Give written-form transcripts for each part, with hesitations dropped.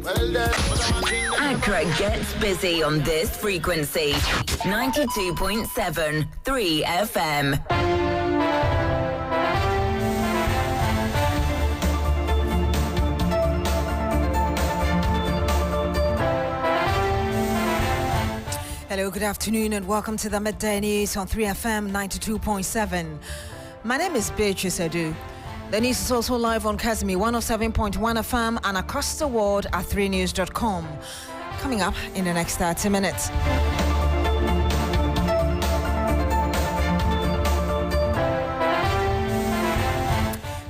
Accra gets busy on this frequency. 92.7 3 FM. Hello, good afternoon, and welcome to the Midday News on 3FM 92.7. My name is Beatrice Adu. The news is also live on Kazimi 107.1 FM and across the world at 3news.com. Coming up in the next 30 minutes.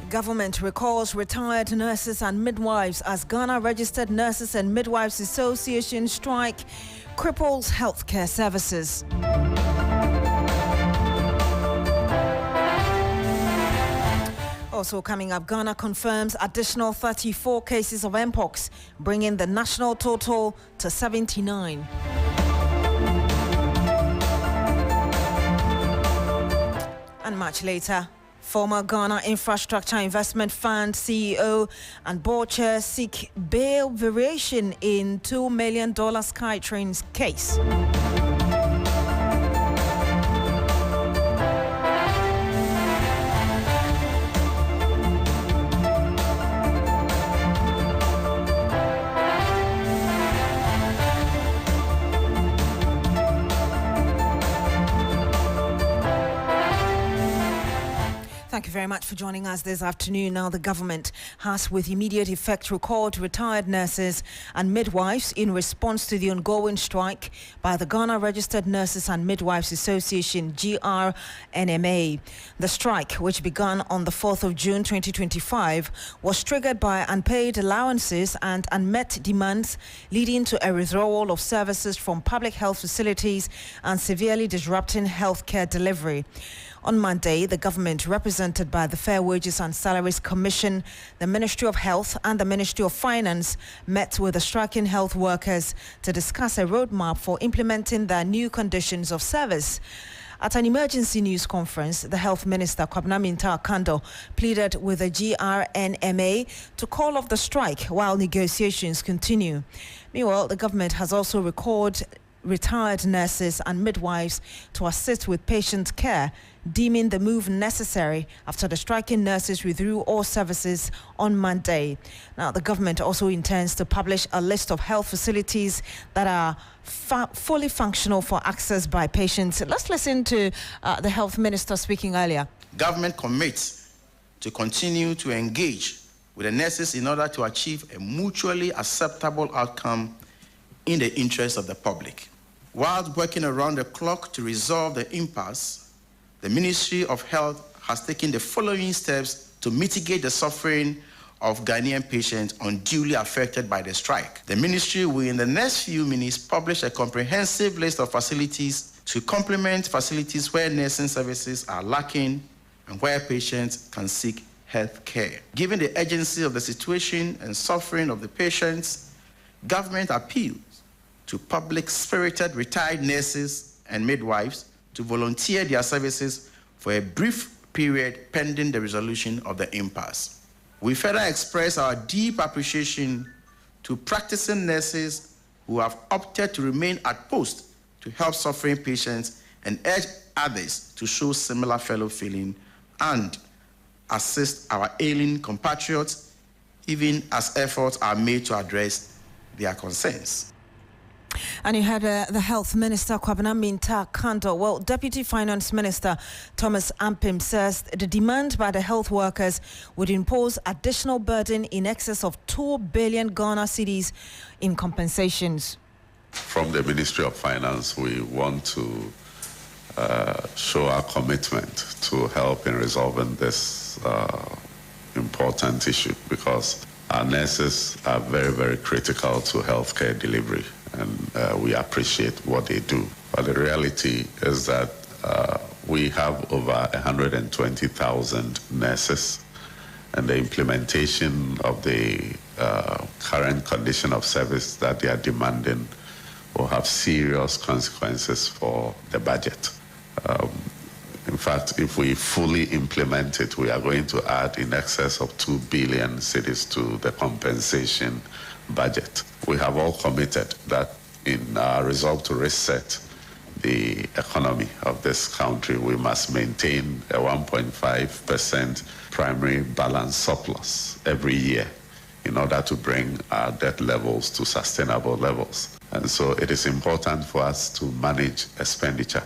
Government recalls retired nurses and midwives as Ghana Registered Nurses and Midwives Association strike cripples healthcare services. Also coming up, Ghana confirms additional 34 cases of Mpox, bringing the national total to 79. And much later, former Ghana Infrastructure Investment Fund CEO and board chair seek bail variation in $2 million SkyTrain's case. Thank you very much for joining us this afternoon. Now, the government has with immediate effect recalled retired nurses and midwives in response to the ongoing strike by the Ghana Registered Nurses and Midwives Association, GRNMA. The strike, which began on the 4th of June 2025, was triggered by unpaid allowances and unmet demands, leading to a withdrawal of services from public health facilities and severely disrupting healthcare delivery. On Monday, the government, represented by the Fair Wages and Salaries Commission, the Ministry of Health and the Ministry of Finance, met with the striking health workers to discuss a roadmap for implementing their new conditions of service. At an emergency news conference, the Health Minister, Kwabena Mintah-Kando, pleaded with the GRNMA to call off the strike while negotiations continue. Meanwhile, the government has also recalled retired nurses and midwives to assist with patient care, deeming the move necessary after the striking nurses withdrew all services on Monday. Now, the government also intends to publish a list of health facilities that are fully functional for access by patients. Let's listen to the health minister speaking earlier. Government commits to continue to engage with the nurses in order to achieve a mutually acceptable outcome in the interest of the public. While working around the clock to resolve the impasse, the Ministry of Health has taken the following steps to mitigate the suffering of Ghanaian patients unduly affected by the strike. The ministry will, in the next few minutes, publish a comprehensive list of facilities to complement facilities where nursing services are lacking and where patients can seek health care. Given the urgency of the situation and suffering of the patients, government appeals to public-spirited retired nurses and midwives to volunteer their services for a brief period pending the resolution of the impasse. We further express our deep appreciation to practicing nurses who have opted to remain at post to help suffering patients and urge others to show similar fellow feeling and assist our ailing compatriots, even as efforts are made to address their concerns. And you had the Health Minister, Kwabena Mintah-Kando. Well, Deputy Finance Minister Thomas Ampim says the demand by the health workers would impose additional burden in excess of 2 billion Ghana cedis in compensations. From the Ministry of Finance, we want to show our commitment to help in resolving this important issue, because our nurses are very, very critical to healthcare delivery, and we appreciate what they do. But the reality is that we have over 120,000 nurses, and the implementation of the current condition of service that they are demanding will have serious consequences for the budget. In fact, if we fully implement it, we are going to add in excess of 2 billion cedis to the compensation budget. We have all committed that in our resolve to reset the economy of this country, we must maintain a 1.5% primary balance surplus every year in order to bring our debt levels to sustainable levels. And so it is important for us to manage expenditure.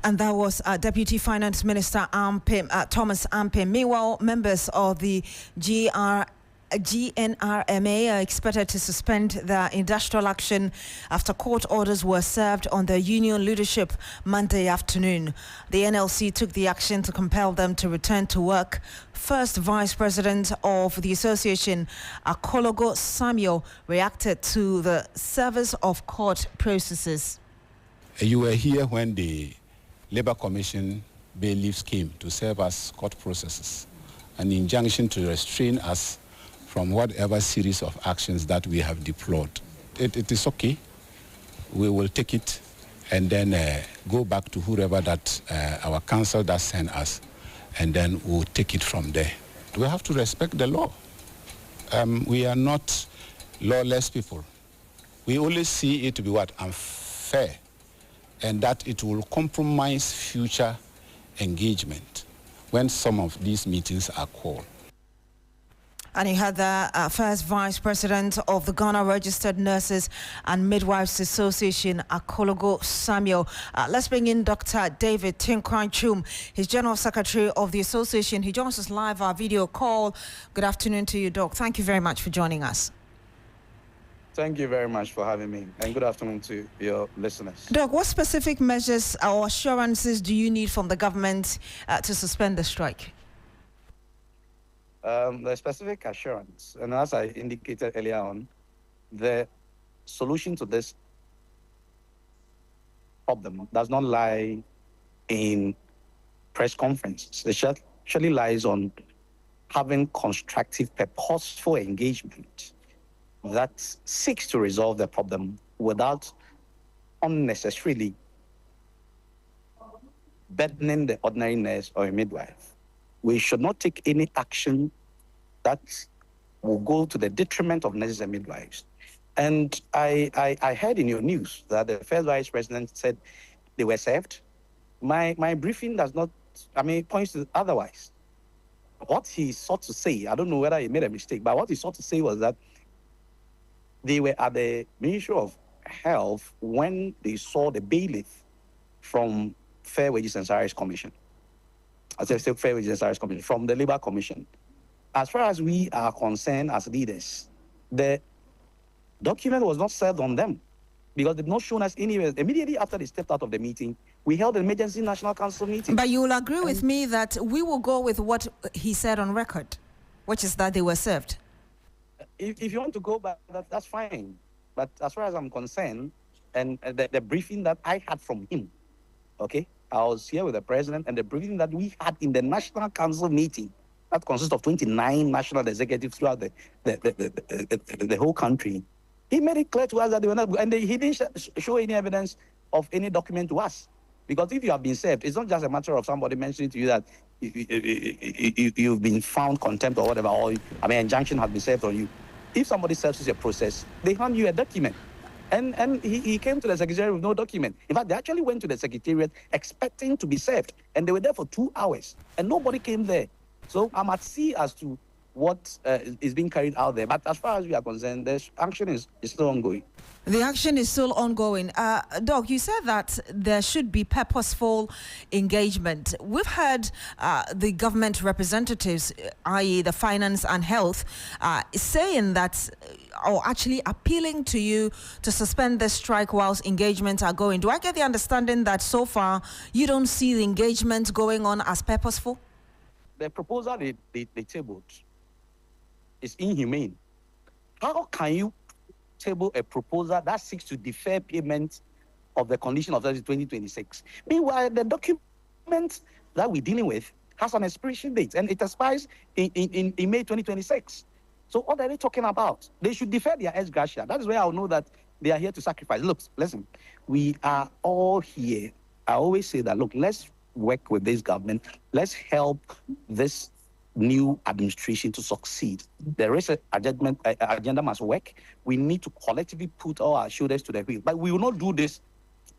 And that was Deputy Finance Minister Thomas Ampim. Meanwhile, members of the GNRMA are expected to suspend their industrial action after court orders were served on their union leadership Monday afternoon. The NLC took the action to compel them to return to work. First Vice President of the association, Akologo Samuel, reacted to the service of court processes. You were here when the Labour Commission bailiffs came to serve as court processes, an injunction to restrain us from whatever series of actions that we have deployed. It is okay. We will take it and then go back to whoever that our council does send us, and then we'll take it from there. We have to respect the law. We are not lawless people. We only see it to be what? Unfair, and that it will compromise future engagement when some of these meetings are called. And he had the first Vice President of the Ghana Registered Nurses and Midwives Association, Akologo Samuel. Let's bring in Dr. David Tinkwan-Chum. He's General Secretary of the Association. He joins us live via video call. Good afternoon to you, Doc. Thank you very much for joining us. Thank you very much for having me, and good afternoon to your listeners. Doc, what specific measures or assurances do you need from the government to suspend the strike? The specific assurance, and as I indicated earlier on, the solution to this problem does not lie in press conferences. It actually lies on having constructive, purposeful engagement that seeks to resolve the problem without unnecessarily burdening the ordinary nurse or a midwife. We should not take any action that will go to the detriment of nurses and midwives. And I heard in your news that the first Vice President said they were served. My briefing does not, points to otherwise. What he sought to say, I don't know whether he made a mistake, but what he sought to say was that they were at the Ministry of Health when they saw the bailiff from Fair Wages and Salaries Commission. As I said, Fair Wages and Salaries Commission, from the Labour Commission. As far as we are concerned as leaders, the document was not served on them because they've not shown us anywhere. Immediately after they stepped out of the meeting, we held an emergency National Council meeting. But you will agree with me that we will go with what he said on record, which is that they were served. If you want to go back, that's fine. But as far as I'm concerned, and the briefing that I had from him, okay, I was here with the president, and the briefing that we had in the National Council meeting, that consists of 29 national executives throughout the whole country, he made it clear to us that they were not, and he didn't show any evidence of any document to us. Because if you have been served, it's not just a matter of somebody mentioning to you that you've been found contempt or whatever, or injunction has been served on you. If somebody serves you a process, they hand you a document. And he came to the secretariat with no document. In fact, they actually went to the secretariat expecting to be served, and they were there for 2 hours, and nobody came there. So I'm at sea as to what is being carried out there. But as far as we are concerned, the action is still ongoing. The action is still ongoing. Doc, you said that there should be purposeful engagement. We've heard the government representatives, i.e. the finance and health, saying that, or actually appealing to you to suspend the strike whilst engagements are going. Do I get the understanding that so far you don't see the engagement going on as purposeful? The proposal they tabled is inhumane. How can you table a proposal that seeks to defer payment of the condition of service 2026? Meanwhile, the document that we're dealing with has an expiration date, and it expires in May 2026. So what are they talking about? They should defer their ex gratia. That is where I'll know that they are here to sacrifice. Look, listen, we are all here. I always say that, look, let's work with this government. Let's help this new administration to succeed. There is an agenda must work. We need to collectively put all our shoulders to the wheel. But we will not do this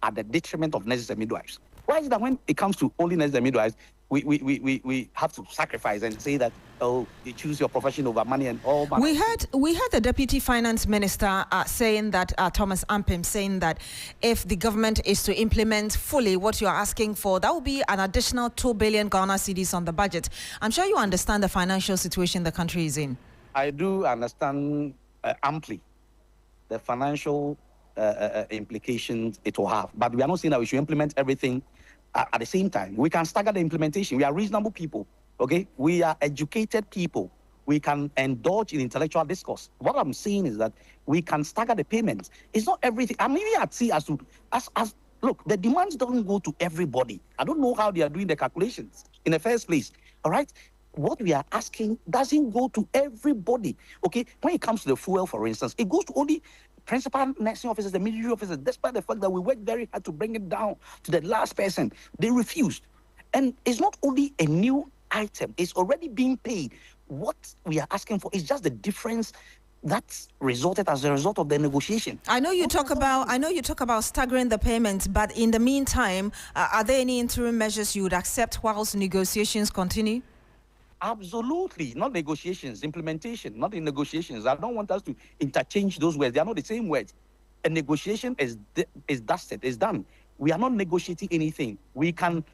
at the detriment of nurses and midwives. Why is it that when it comes to only nurses and midwives, we have to sacrifice and say that, oh, you choose your profession over money and all money? We heard the Deputy Finance Minister saying that, Thomas Ampim, saying that if the government is to implement fully what you're asking for, that will be an additional 2 billion Ghana cedis on the budget. I'm sure you understand the financial situation the country is in. I do understand amply the financial implications it will have. But we are not saying that we should implement everything at the same time. We can stagger the implementation. We are reasonable people, okay? We are educated people. We can indulge in intellectual discourse. What I'm saying is that we can stagger the payments. It's not everything. I mean, we at sea as look, the demands don't go to everybody. I don't know how they are doing the calculations in the first place, all right? What we are asking doesn't go to everybody, okay? When it comes to the fuel, for instance, it goes to only principal nursing officers, the military officers, despite the fact that we worked very hard to bring it down to the last person. They refused. And it's not only a new item, it's already being paid. What we are asking for is just the difference that's resulted as a result of the negotiation. I know you talk about staggering the payments, but in the meantime, are there any interim measures you would accept whilst negotiations continue? Absolutely. Not negotiations, implementation, not in negotiations. I don't want us to interchange those words. They are not the same words. A negotiation is dusted, is done. We are not negotiating anything. We can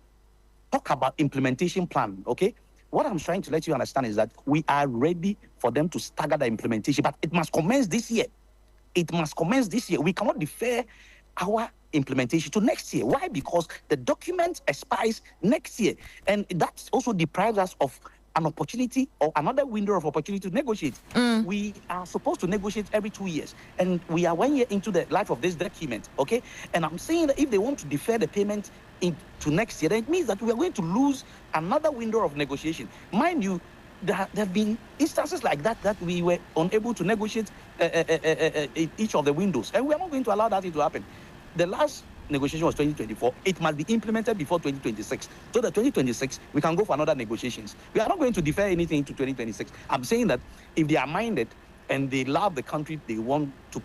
talk about implementation plan, okay? What I'm trying to let you understand is that we are ready for them to stagger the implementation, but it must commence this year. It must commence this year. We cannot defer our implementation to next year. Why? Because the document expires next year. And that also deprives us of an opportunity or another window of opportunity to negotiate. We are supposed to negotiate every 2 years, and we are 1 year into the life of this document, okay? And I'm saying that if they want to defer the payment into next year, then it means that we are going to lose another window of negotiation. Mind you, there have been instances like that we were unable to negotiate each of the windows, and we are not going to allow that to happen. The last negotiation was 2024. It must be implemented before 2026. So that 2026, we can go for another negotiations. We are not going to defer anything to 2026. I'm saying that if they are minded and they love the country they want to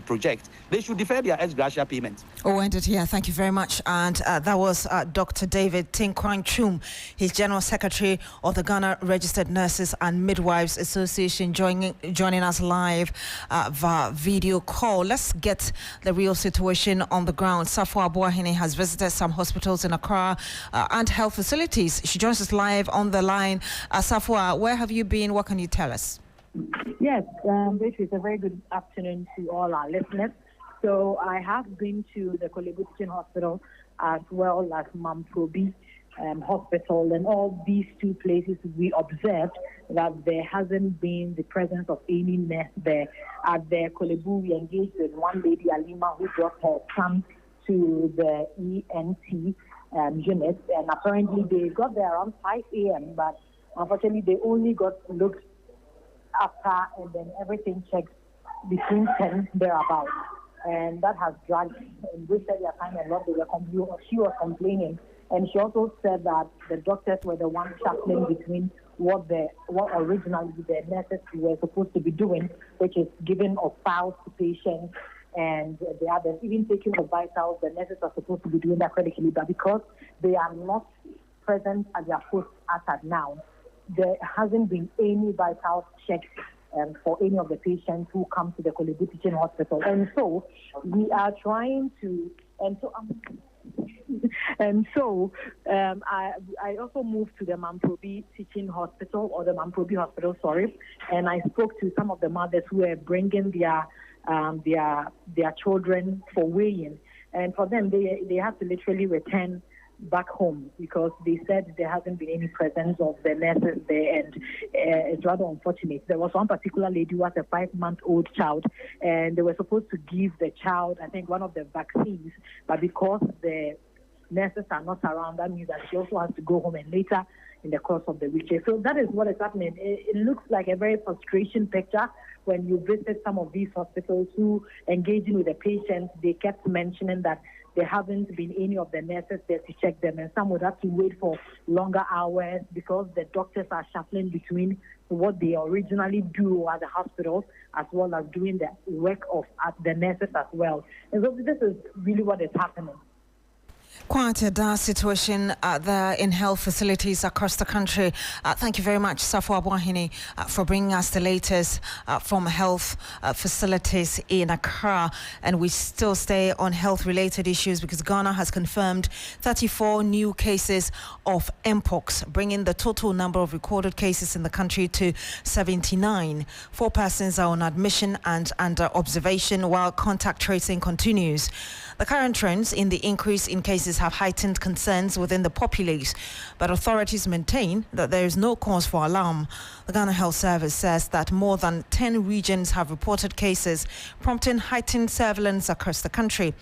project, they should defer their ex gratia payments. Oh, ended here. Thank you very much. And that was Dr. David Tinkwang Chum, his General Secretary of the Ghana Registered Nurses and Midwives Association, joining us live via video call. Let's get the real situation on the ground. Safwa Abuahine has visited some hospitals in Accra and health facilities. She joins us live on the line. Safwa, where have you been? What can you tell us? Yes, Beatrice, a very good afternoon to all our listeners. So I have been to the Kolebu Teaching Hospital as well as Mamprobi Hospital, and all these two places we observed that there hasn't been the presence of any nurse there. At the Kolebu, we engaged with one lady, Alima, who brought her son to the ENT unit, and apparently they got there around 5 a.m., but unfortunately they only got looked after, and then everything checked between 10 thereabouts, and that has dragged and wasted their time a lot. She was complaining, and she also said that the doctors were the ones shuffling between what originally the nurses were supposed to be doing, which is giving of files to patients, and the others, even taking of vitals. The nurses are supposed to be doing that critically, but because they are not present at their posts as at now, there hasn't been any vital checks for any of the patients who come to the Kolebu Teaching Hospital. And so we are trying to, I also moved to the Mamprobi Teaching Hospital, or the Mamprobi Hospital, sorry, and I spoke to some of the mothers who were bringing their children for weighing, and for them, they have to literally return back home because they said there hasn't been any presence of the nurses there, and it's rather unfortunate. There was one particular lady who has a 5-month-old child, and they were supposed to give the child, I think, one of the vaccines, but because the nurses are not around, that means that she also has to go home, and later in the course of the week. So that is what is happening. It looks like a very frustration picture when you visit some of these hospitals who engaging with the patients. They kept mentioning that there haven't been any of the nurses there to check them, and some would have to wait for longer hours because the doctors are shuffling between what they originally do at the hospitals as well as doing the work of the nurses as well. And so this is really what is happening. Quite a dire situation there in health facilities across the country. Thank you very much, Safo Abuahini, for bringing us the latest from health facilities in Accra. And we still stay on health-related issues because Ghana has confirmed 34 new cases of Mpox, bringing the total number of recorded cases in the country to 79. 4 persons are on admission and under observation while contact tracing continues. The current trends in the increase in cases have heightened concerns within the populace, but authorities maintain that there is no cause for alarm. The Ghana Health Service says that more than 10 regions have reported cases, prompting heightened surveillance across the country.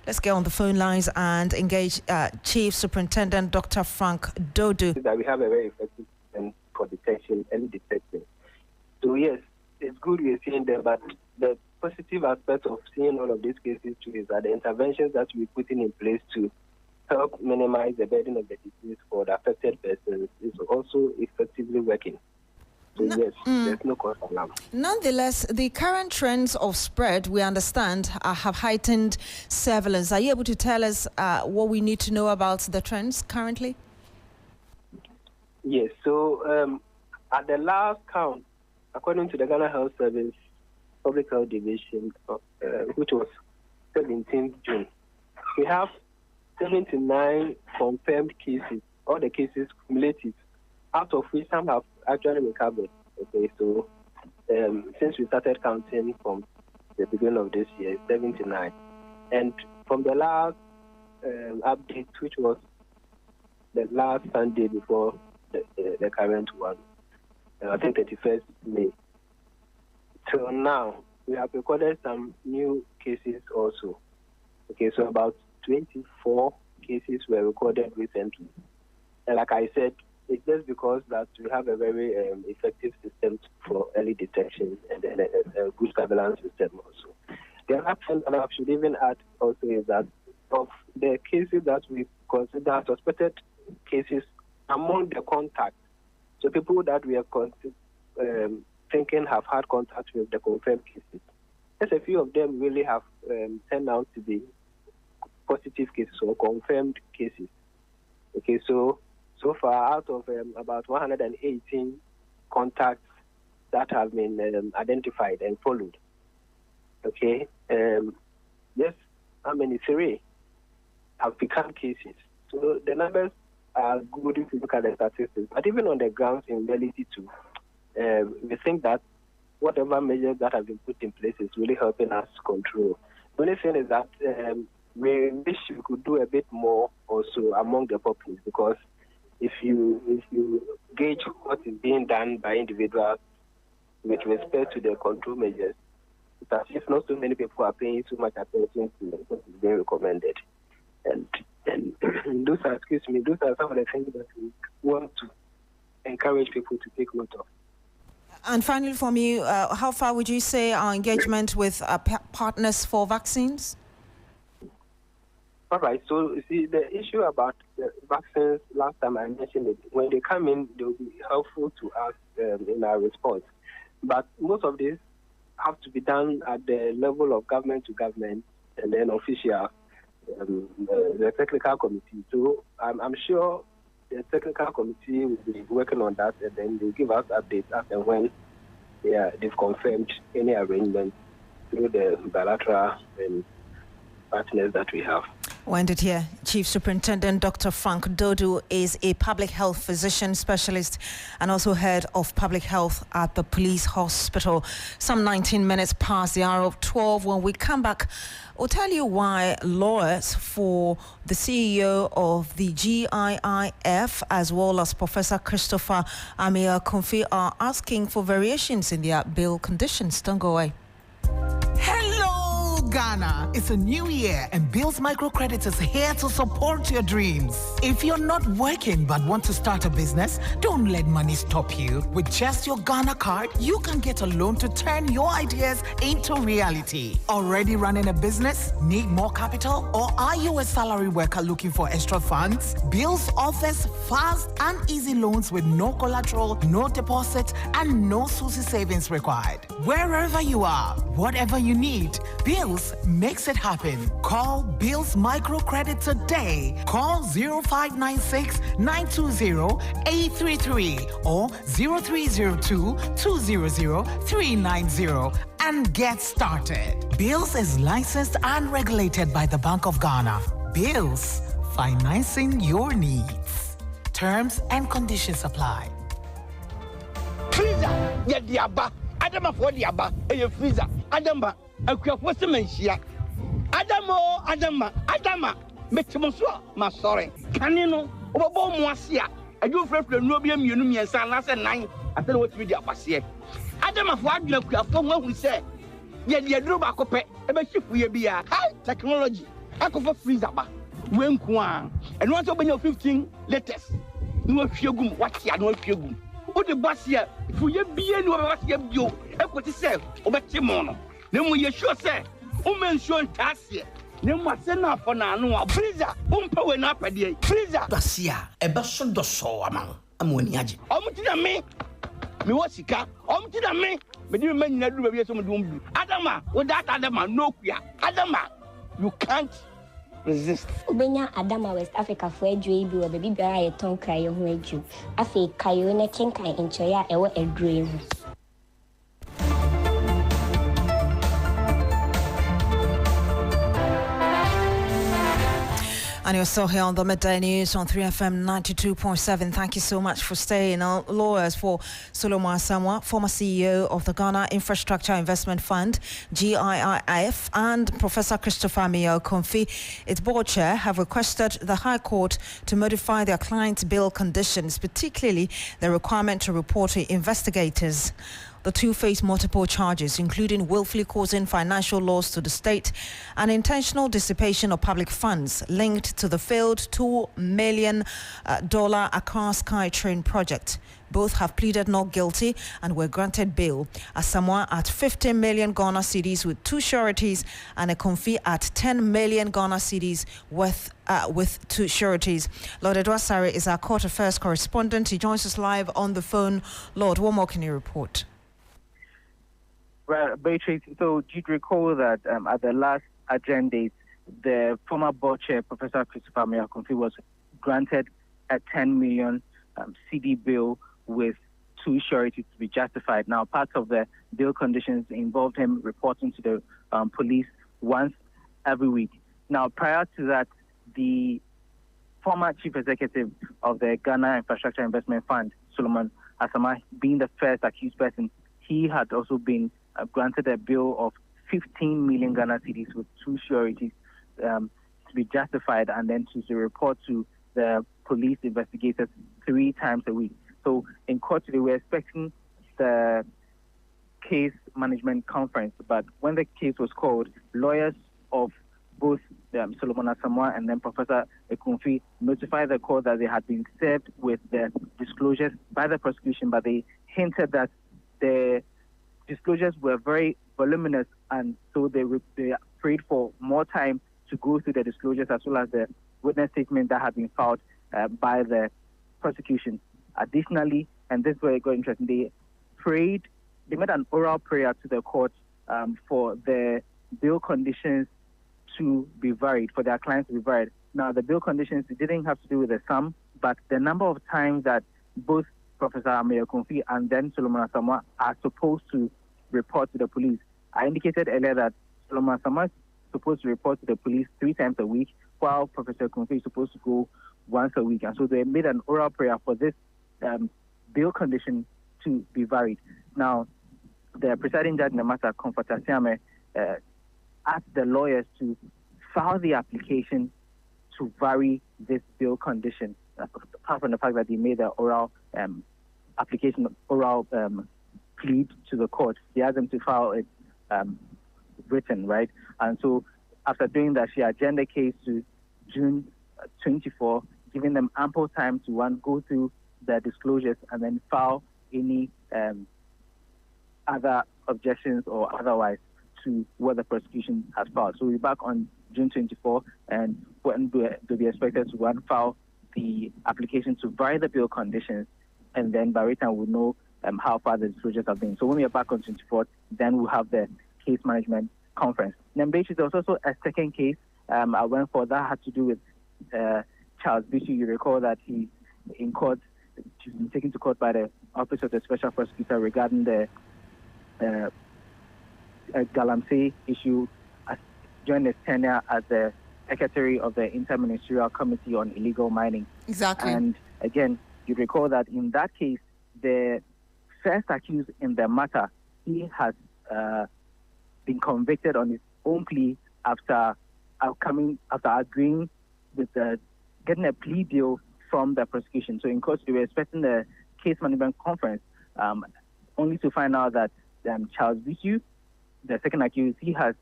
Let's get on the phone lines and engage Chief Superintendent Dr. Frank Dodu. That we have a very effective system for detection and detection. So yes, it's good we're seeing them, but the positive aspect of seeing all of these cases too is that the interventions that we're putting in place to help minimize the burden of the disease for the affected persons is also effectively working. So yes, there's no cause for alarm. Nonetheless, the current trends of spread, we understand, have heightened surveillance. Are you able to tell us what we need to know about the trends currently? Yes, so at the last count, according to the Ghana Health Service Public Health Division, which was 17th June, we have 79 confirmed cases, all the cases cumulative, out of which some have actually recovered. Okay, so since we started counting from the beginning of this year, 79. And from the last update, which was the last Sunday before the current one, I think 31st May, till now, we have recorded some new cases also. Okay, so about 24 cases were recorded recently. And like I said, it's just because that we have a very effective system for early detection and a good surveillance system also. The other thing that I should even add also is that of the cases that we consider suspected cases among the contacts, so people that we are thinking have had contact with the confirmed cases, just a few of them really have turned out to be positive cases or confirmed cases. Okay, so far out of about 118 contacts that have been identified and followed, okay, yes, how many? 3 have become cases. So the numbers are good if you look at the statistics, but even on the ground in reality too, we think that whatever measures that have been put in place is really helping us control. The only thing is that we wish we could do a bit more also among the populace, because if you gauge what is being done by individuals with respect to the control measures, it's as if not so many people are paying so much attention to what is being recommended. And those are some of the things that we want to encourage people to take note of. And finally, from you, how far would you say our engagement with partners for vaccines? All right. So, you see, the issue about the vaccines, last time I mentioned it, when they come in, they will be helpful to us in our response. But most of this have to be done at the level of government to government and then official, the technical committee. So I'm sure the technical committee will be working on that, and then they'll give us updates as and when they've confirmed any arrangement through the bilateral partners that we have. Wended here. Chief Superintendent Dr. Frank Dodu is a public health physician specialist and also head of public health at the police hospital. Some 19 minutes past the hour of 12. When we come back, we'll tell you why lawyers for the CEO of the GIIF as well as Professor Christopher Amir Konfi are asking for variations in their bail conditions. Don't go away. Hello, Ghana, it's a new year and Bills Microcredit is here to support your dreams. If you're not working but want to start a business, don't let money stop you. With just your Ghana card, you can get a loan to turn your ideas into reality. Already running a business? Need more capital? Or are you a salary worker looking for extra funds? Bills offers fast and easy loans with no collateral, no deposit, and no SUSI savings required. Wherever you are, whatever you need, Bills makes it happen. Call Bills Microcredit today. Call 0596 920 833 or 0302 200 390 and get started. Bills is licensed and regulated by the Bank of Ghana. Bills, financing your needs. Terms and conditions apply. Freezer, yeah, diaba. Adama for diaba, freezer. Adama, akwa semenhia. Adama. Metimoso, ma sorry. Kanino, obo mo ase a. Adu frefre no bia mienu miensa na se nan. After what we dia kwase. Adama for aduna kuafo ho hu se. Ye de duro ba kope, e be shifu ye bia. High technology. Akofo freezer ba. Wenku a. Eno anto benya 15 latest. No hwiegum, watia no hwiegum. O de basia, fu ye bia no basia bio. Ekoti se, obetimo no. Na mu ye sure se, o mention tasie. Nemu asena for na anu a freezer umpa we na apade freezer basia ebe so do so ama amoni age omuti na me wasika omuti na me di me nyina duru bia so mo dum du Adama wo that Adama no kua Adama you can't resist Ubenya Adama West Africa for adwe bi wo be bibia ye ton kra ye ho adwu afi kayo na kenkan enchoya ewo adwe ho. And you're still here on the Midday News on 3FM 92.7. Thank you so much for staying. Our lawyers for Solomon Asamoah, former CEO of the Ghana Infrastructure Investment Fund, GIIF, and Professor Christopher Ameyaw-Komfi, its board chair, have requested the High Court to modify their client's bail conditions, particularly the requirement to report to investigators. The two face multiple charges, including willfully causing financial loss to the state and intentional dissipation of public funds linked to the failed $2 million Accra SkyTrain project. Both have pleaded not guilty and were granted bail. Asamoah at 15 million Ghana cedis with two sureties and Komfi at 10 million Ghana cedis with two sureties. Lord Edward Sare is our court affairs correspondent. He joins us live on the phone. Lord, what more can you report? Well, Beatrice, so you'd recall that at the last agenda, the former board chair, Professor Christopher Ameyaw-Komfi, was granted a 10 million CD bill with two sureties to be justified. Now, part of the bail conditions involved him reporting to the police once every week. Now, prior to that, the former chief executive of the Ghana Infrastructure Investment Fund, Solomon Asamoah, being the first accused person, he had also been granted a bill of 15 million Ghana cedis with two sureties to be justified and then to report to the police investigators 3 times a week. So in court today, we're expecting the case management conference, but when the case was called, lawyers of both Solomon Asamoah and then Professor Komfi notified the court that they had been served with the disclosures by the prosecution, but they hinted that the disclosures were very voluminous, and so they prayed for more time to go through the disclosures as well as the witness statement that had been filed by the prosecution. Additionally, and this is where it got interesting, they made an oral prayer to the court for the bail conditions to be varied, for their clients to be varied. Now, the bail conditions didn't have to do with the sum, but the number of times that both Professor Ameyaw-Komfi and then Solomon Asamoah are supposed to report to the police. I indicated earlier that Solomon Asamoah is supposed to report to the police 3 times a week, while Professor Komfi is supposed to go once a week. And so they made an oral prayer for this bail condition to be varied. Now, the presiding judge in the matter, Comfort Asiame, asked the lawyers to file the application to vary this bail condition, apart from the fact that they made the oral application, plead to the court. They asked them to file it written, right? And so after doing that, she adjourned the case to June 24, giving them ample time to go through the disclosures and then file any other objections or otherwise to what the prosecution has filed. So we're back on June 24, and when they'll be expected to file the application to vary the bail conditions, and then by that time we'll know how far the disclosures have been. So when we are back on 24th, then we'll have the case management conference. Then Beatrice, there was also a second case I went for that had to do with Charles Bichu. You recall that he's in court, he's been taken to court by the Office of the Special Prosecutor regarding the Galamsey issue during his tenure as the Secretary of the Interministerial Committee on Illegal Mining. Exactly. And again, you recall that in that case, the first accused in the matter, he has been convicted on his own plea after agreeing with getting a plea deal from the prosecution. So in court, we were expecting the case management conference, only to find out that Charles Bichu, the second accused, he has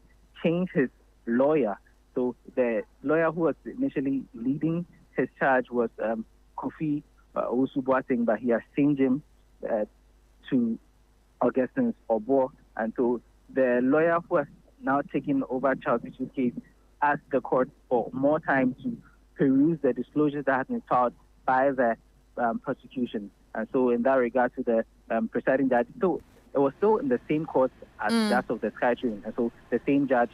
changed his lawyer. So the lawyer who was initially leading his charge was Kofi Osubuateng, but he has changed him to Augustine Obo. And so the lawyer who has now taken over Charles Bichu's case asked the court for more time to peruse the disclosures that have been filed by the prosecution. And so in that regard to the presiding judge, so it was still in the same court as that of the Sky Train. And so the same judge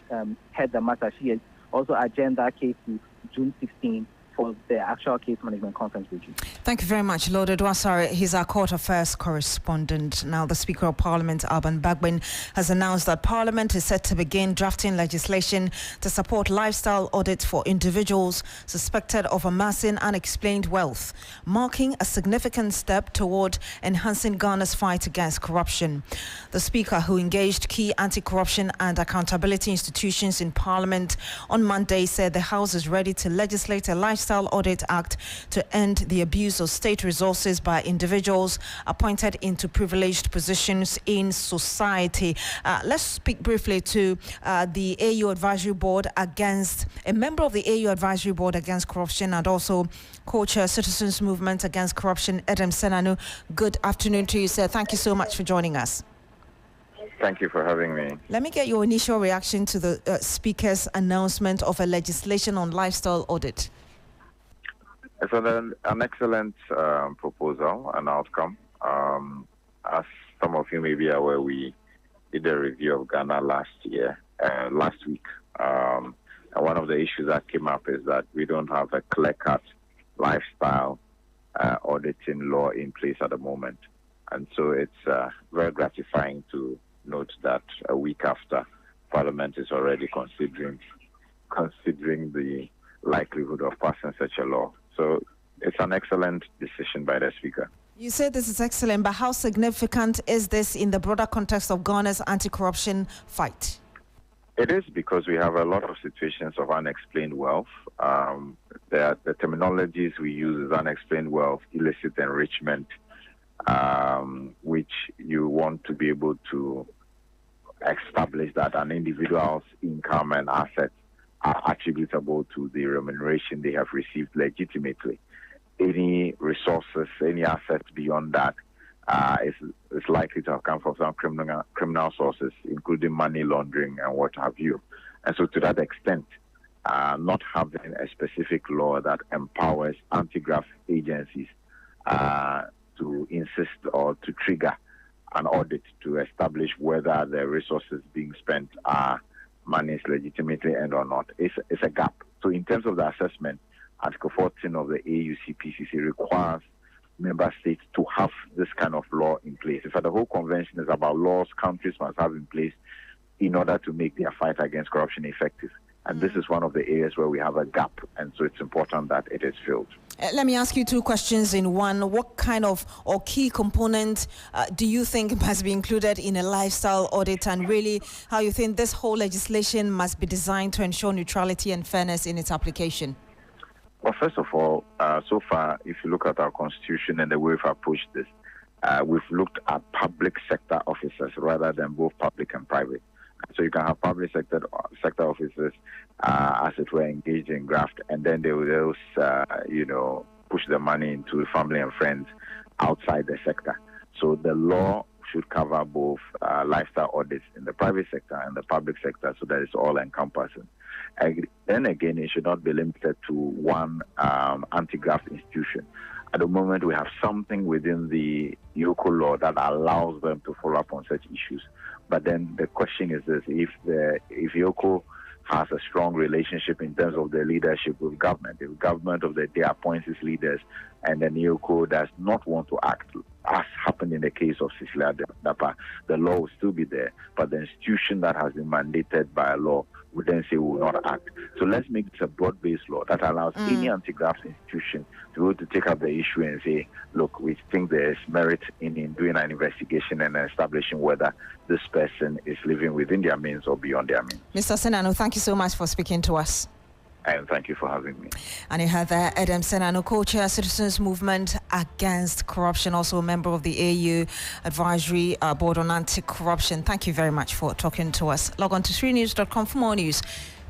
heard the matter. She has also adjourned that case to June 16 for the actual case management conference with you. Thank you very much, Lord Edwasare. He's our court affairs correspondent. Now, the Speaker of Parliament, Alban Bagbin, has announced that Parliament is set to begin drafting legislation to support lifestyle audits for individuals suspected of amassing unexplained wealth, marking a significant step toward enhancing Ghana's fight against corruption. The Speaker, who engaged key anti-corruption and accountability institutions in Parliament on Monday, said the House is ready to legislate a Lifestyle Audit Act to end the abuse of state resources by individuals appointed into privileged positions in society. Let's speak briefly to the AU Advisory Board against a member of the AU Advisory Board against corruption and also co-chair Citizens Movement Against Corruption, Edem Senanu. Good afternoon to you, sir. Thank you so much for joining us. Thank you for having me. Let me get your initial reaction to the Speaker's announcement of a legislation on lifestyle audit. It's an excellent proposal and outcome. As some of you may be aware, we did a review of Ghana last week. And one of the issues that came up is that we don't have a clear-cut lifestyle auditing law in place at the moment. And so it's very gratifying to note that a week after, Parliament is already considering the likelihood of passing such a law. So it's an excellent decision by the Speaker. You said this is excellent, but how significant is this in the broader context of Ghana's anti-corruption fight? It is because we have a lot of situations of unexplained wealth. The terminologies we use is unexplained wealth, illicit enrichment, which you want to be able to establish that an individual's income and assets are attributable to the remuneration they have received legitimately. Any resources, any assets beyond that is likely to have come from some criminal sources, including money laundering and what have you. And so to that extent, not having a specific law that empowers anti-graft agencies to insist or to trigger an audit to establish whether the resources being spent are money is legitimately earned or not. It's a gap. So in terms of the assessment, Article 14 of the AUCPCC requires member states to have this kind of law in place. In fact, the whole convention is about laws countries must have in place in order to make their fight against corruption effective. And this is one of the areas where we have a gap, and so it's important that it is filled. Let me ask you two questions in one. What kind of or key component do you think must be included in a lifestyle audit, and really how you think this whole legislation must be designed to ensure neutrality and fairness in its application? Well, first of all, so far, if you look at our constitution and the way we've approached this, we've looked at public sector officers rather than both public and private. So you can have public sector officers, as it were, engaged in graft, and then they will push the money into family and friends outside the sector. So the law should cover both lifestyle audits in the private sector and the public sector, so that it's all encompassing. Then again, it should not be limited to one anti-graft institution. At the moment, we have something within the YOCO law that allows them to follow up on such issues. But then the question is this: if YOCO has a strong relationship in terms of the leadership with government, if government of the day appoints its leaders, and then YOCO does not want to act, as happened in the case of Cecilia Dapa, the law will still be there, but the institution that has been mandated by a law would then say we will not act. So let's make this a broad-based law that allows any anti-graft institution to be able to take up the issue and say, look, we think there is merit in doing an investigation and establishing whether this person is living within their means or beyond their means. Mr. Senano, thank you so much for speaking to us. And thank you for having me. And you had there Adam Senano, co-chair Citizens Movement Against Corruption, also a member of the AU Advisory Board on Anti-Corruption. Thank you very much for talking to us. Log on to 3news.com for more news.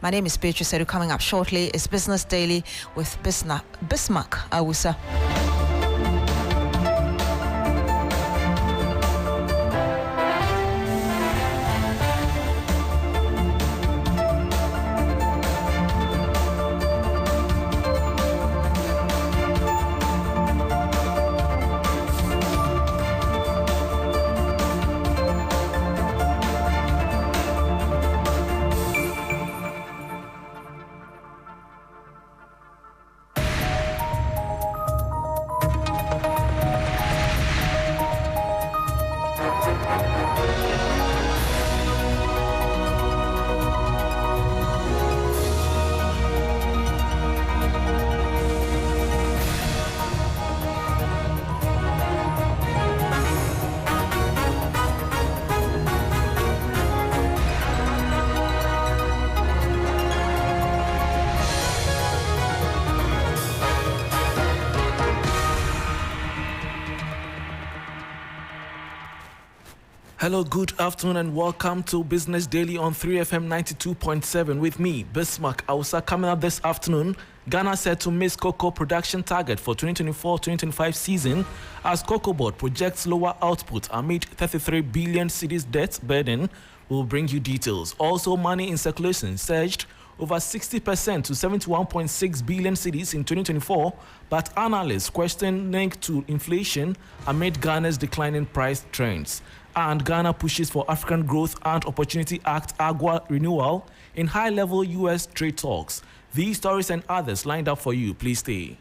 My name is Beatrice Adu. Coming up shortly is Business Daily with Bismarck Awusa. Hello, good afternoon and welcome to Business Daily on 3FM 92.7 with me, Bismarck Awusa. Coming up this afternoon, Ghana set to miss cocoa production target for 2024-2025 season as Cocoa Board projects lower output amid 33 billion cedis debt burden. We'll bring you details. Also, money in circulation surged over 60% to 71.6 billion cedis in 2024, but analysts question link to inflation amid Ghana's declining price trends. And Ghana pushes for African Growth and Opportunity Act AGWA renewal in high-level U.S. trade talks. These stories and others lined up for you. Please stay.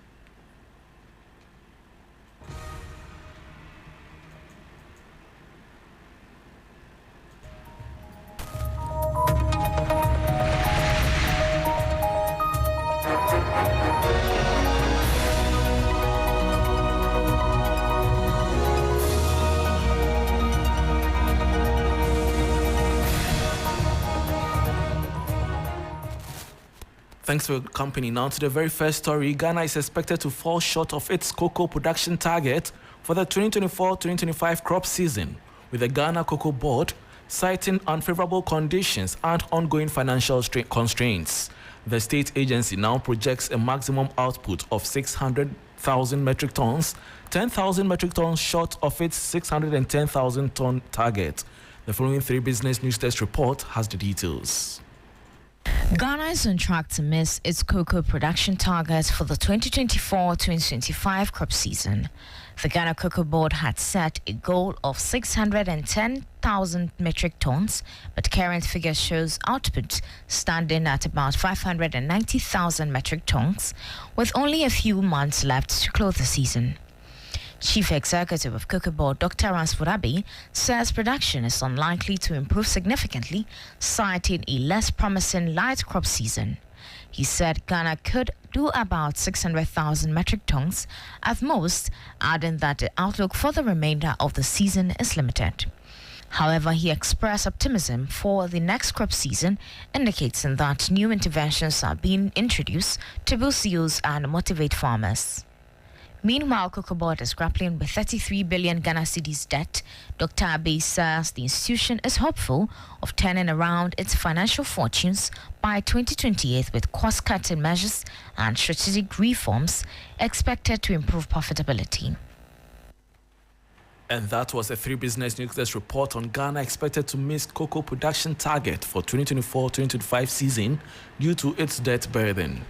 Thanks for your company. Now to the very first story. Ghana is expected to fall short of its cocoa production target for the 2024-2025 crop season, with the Ghana Cocoa Board citing unfavorable conditions and ongoing financial constraints. The state agency now projects a maximum output of 600,000 metric tons, 10,000 metric tons short of its 610,000 ton target. The following 3 Business News Desk report has the details. Ghana is on track to miss its cocoa production targets for the 2024-2025 crop season. The Ghana Cocoa Board had set a goal of 610,000 metric tons, but current figure shows output standing at about 590,000 metric tons, with only a few months left to close the season. Chief Executive of Cocoa Board, Dr. Ransford Abbey, says production is unlikely to improve significantly, citing a less promising light crop season. He said Ghana could do about 600,000 metric tons at most, adding that the outlook for the remainder of the season is limited. However, he expressed optimism for the next crop season, indicating that new interventions are being introduced to boost yields and motivate farmers. Meanwhile, Cocoa Board is grappling with 33 billion Ghana cedis debt. Dr. Abbey says the institution is hopeful of turning around its financial fortunes by 2028 with cost-cutting measures and strategic reforms expected to improve profitability. And that was a 3 Business News Desk report on Ghana expected to miss cocoa production target for 2024-2025 season due to its debt burden.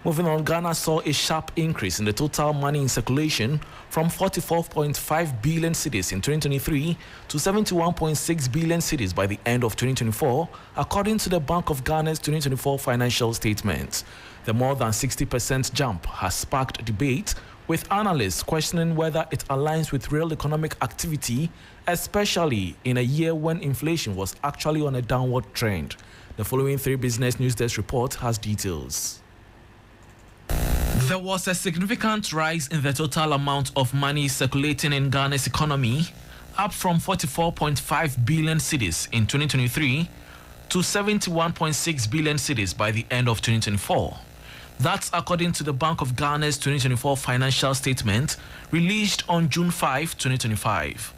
Moving on, Ghana saw a sharp increase in the total money in circulation from 44.5 billion cedis in 2023 to 71.6 billion cedis by the end of 2024, according to the Bank of Ghana's 2024 financial statement. The more than 60% jump has sparked debate, with analysts questioning whether it aligns with real economic activity, especially in a year when inflation was actually on a downward trend. The following 3 Business News Desk report has details. There was a significant rise in the total amount of money circulating in Ghana's economy, up from 44.5 billion cedis in 2023 to 71.6 billion cedis by the end of 2024. That's according to the Bank of Ghana's 2024 financial statement released on June 5, 2025.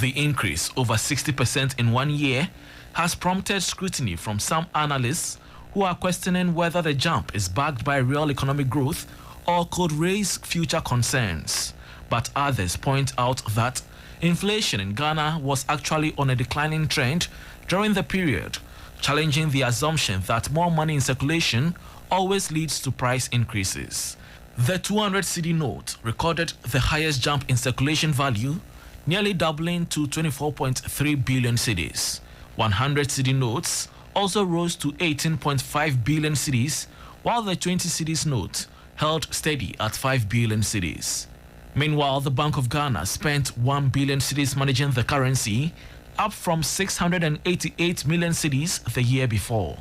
The increase, over 60% in 1 year, has prompted scrutiny from some analysts who are questioning whether the jump is backed by real economic growth or could raise future concerns. But others point out that inflation in Ghana was actually on a declining trend during the period, challenging the assumption that more money in circulation always leads to price increases. The 200 cedi note recorded the highest jump in circulation value, nearly doubling to 24.3 billion cedis. 100 cedi notes also rose to 18.5 billion cedis, while the 20 cedis note held steady at 5 billion cedis. Meanwhile, the Bank of Ghana spent 1 billion cedis managing the currency, up from 688 million cedis the year before.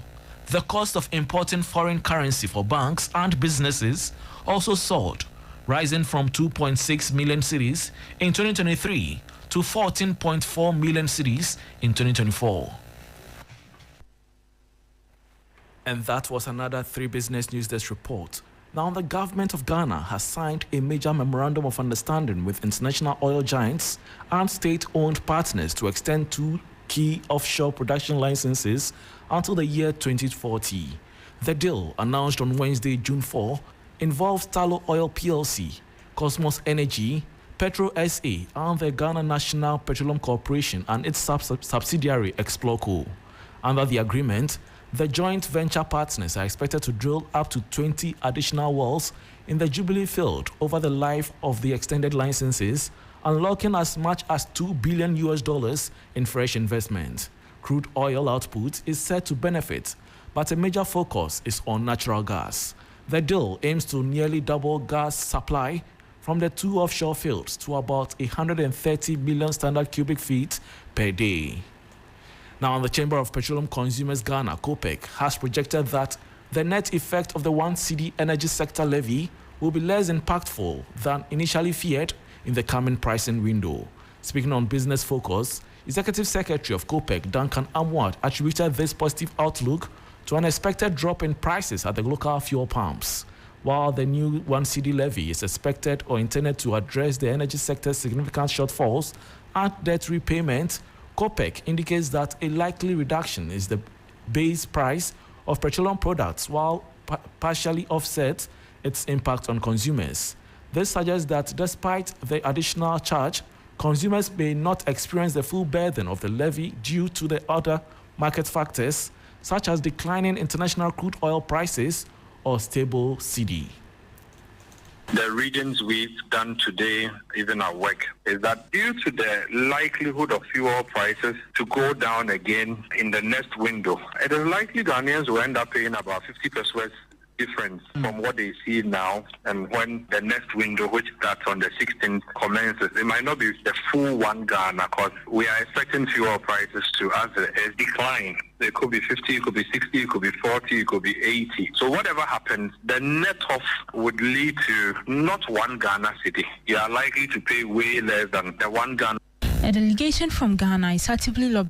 The cost of importing foreign currency for banks and businesses also soared, rising from 2.6 million cedis in 2023 to 14.4 million cedis in 2024. And that was another 3 Business News Desk report. Now, the government of Ghana has signed a major memorandum of understanding with international oil giants and state-owned partners to extend 2 key offshore production licenses until the year 2040. The deal, announced on Wednesday, June 4, involves Tullow Oil PLC, Cosmos Energy, Petro SA, and the Ghana National Petroleum Corporation and its subsidiary Explorco. Under the agreement, the joint venture partners are expected to drill up to 20 additional wells in the Jubilee field over the life of the extended licenses, unlocking as much as $2 billion in fresh investment. Crude oil output is set to benefit, but a major focus is on natural gas. The deal aims to nearly double gas supply from the 2 offshore fields to about 130 million standard cubic feet per day. Now, the Chamber of Petroleum Consumers Ghana, COPEC, has projected that the net effect of the 1 cedi energy sector levy will be less impactful than initially feared in the coming pricing window. Speaking on business focus, Executive Secretary of COPEC, Duncan Amward, attributed this positive outlook to an expected drop in prices at the local fuel pumps. While the new 1 cedi levy is expected or intended to address the energy sector's significant shortfalls and debt repayment, COPEC indicates that a likely reduction is the base price of petroleum products, while partially offsets its impact on consumers. This suggests that despite the additional charge, consumers may not experience the full burden of the levy due to the other market factors, such as declining international crude oil prices or stable cedi. The readings we've done today, even at work, is that due to the likelihood of fuel prices to go down again in the next window, it is likely Ghanaians will end up paying about 50% difference from what they see now, and when the next window, which starts on the 16th, commences, it might not be the full 1 Ghana, because we are expecting fuel prices to, as a decline. It could be 50, it could be 60, it could be 40, it could be 80. So whatever happens, the net off would lead to not 1 Ghana city. You are likely to pay way less than the 1 Ghana. A delegation from Ghana is actively lobbying.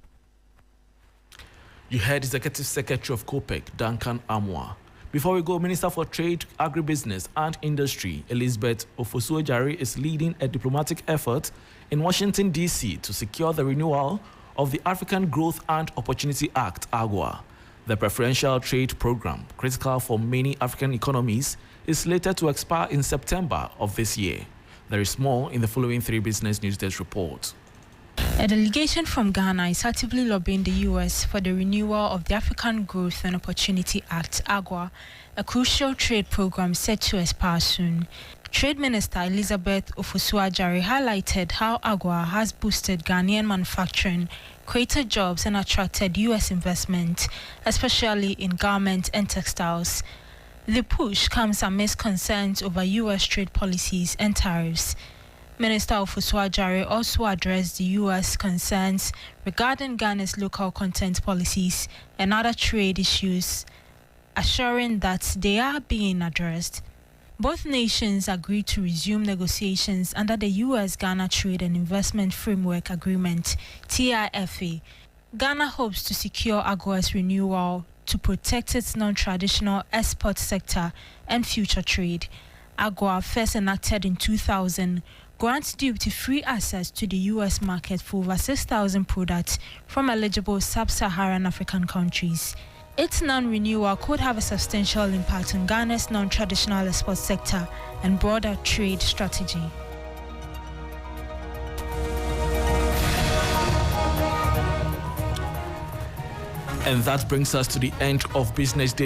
You heard Executive Secretary of COPEC, Duncan Amwa. Before we go, Minister for Trade, Agribusiness and Industry, Elizabeth Ofosu-Adjare, is leading a diplomatic effort in Washington, D.C. to secure the renewal of the African Growth and Opportunity Act, AGOA. The preferential trade program, critical for many African economies, is slated to expire in September of this year. There is more in the following 3 Business News Desk report. A delegation from Ghana is actively lobbying the U.S. for the renewal of the African Growth and Opportunity Act, AGOA, a crucial trade program set to expire soon. Trade Minister Elizabeth Ofosu-Adjare highlighted how AGOA has boosted Ghanaian manufacturing, created jobs and attracted U.S. investment, especially in garments and textiles. The push comes amidst concerns over U.S. trade policies and tariffs. Minister Ofosu-Adjare also addressed the U.S. concerns regarding Ghana's local content policies and other trade issues, assuring that they are being addressed. Both nations agreed to resume negotiations under the U.S.-Ghana Trade and Investment Framework Agreement, TIFA. Ghana hopes to secure AGOA's renewal to protect its non-traditional export sector and future trade. AGOA, first enacted in 2000, grants duty-free access to the U.S. market for over 6,000 products from eligible sub-Saharan African countries. Its non-renewal could have a substantial impact on Ghana's non-traditional export sector and broader trade strategy. And that brings us to the end of Business Day.